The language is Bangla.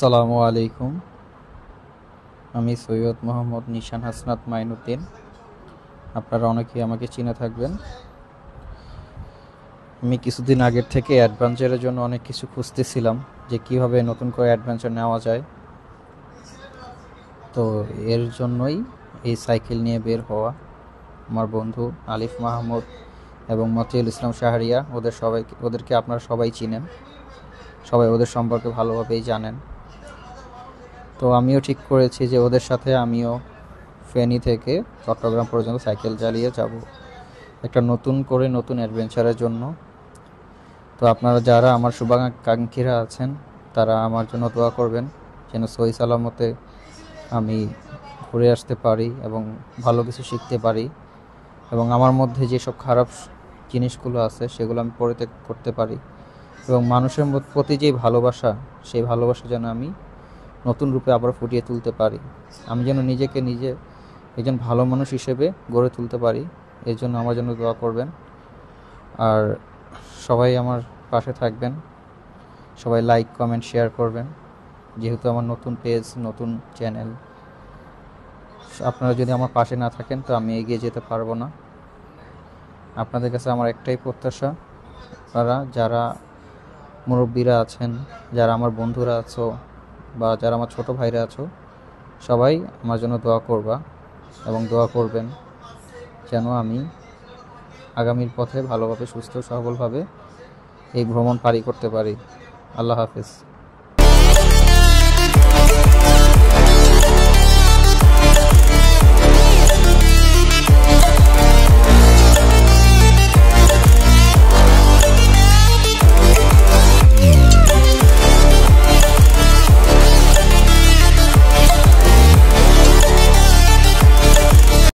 আসসালামু আলাইকুম। আমি সৈয়দ মোহাম্মদ নিশান হাসনাত মাইনুদ্দিন। আপনারা অনেকেই আমাকে চিনে থাকবেন। আমি কিছুদিন আগের থেকে অ্যাডভেঞ্চারের জন্য অনেক কিছু খুঁজতেছিলাম যে কিভাবে নতুন করে অ্যাডভেঞ্চার নেওয়া যায়। তো এর জন্যই এই সাইকেল নিয়ে বের হওয়া। আমার বন্ধু আলিফ মাহমুদ এবং মতিউল ইসলাম শাহরিয়া, ওদেরকে আপনারা সবাই চিনেন, সবাই ওদের সম্পর্কে ভালোভাবেই জানেন। তো আমিও ঠিক করেছি যে ওদের সাথে আমিও ফেনী থেকে চট্টগ্রাম পর্যন্ত সাইকেল চালিয়ে যাব একটা নতুন অ্যাডভেঞ্চারের জন্য। তো আপনারা যারা আমার শুভাকাঙ্ক্ষীরা আছেন তারা আমার জন্য দোয়া করবেন যেন সহি সালামতে আমি ঘুরে আসতে পারি এবং ভালো কিছু শিখতে পারি, এবং আমার মধ্যে যেসব খারাপ জিনিসগুলো আছে সেগুলো আমি পরিত্যাগ করতে পারি, এবং মানুষের প্রতি যে ভালোবাসা, সেই ভালোবাসা যেন আমি নতুন রূপে আবার ফুটিয়ে তুলতে পারি। আমি যেন নিজেকে নিজে একজন ভালো মানুষ হিসেবে গড়ে তুলতে পারি। এর জন্য আমার জন্য দোয়া করবেন। আর সবাই আমার পাশে থাকবেন, সবাই লাইক কমেন্ট শেয়ার করবেন। যেহেতু আমার নতুন পেজ, নতুন চ্যানেল, আপনারা যদি আমার পাশে না থাকেন তো আমি এগিয়ে যেতে পারবো না। আপনাদের কাছে আমার একটাই প্রত্যাশা, আপনারা যারা মুরব্বীরা আছেন, যারা আমার বন্ধুরা আছো বা যারা আমার ছোট ভাইরা আছো, সবাই আমার জন্য দোয়া করবা এবং দোয়া করবেন যেন আমি আগামীর পথে ভালোভাবে সুস্থ সবলভাবে এই ভ্রমণ পাড়ি করতে পারি। আল্লাহ হাফেজ।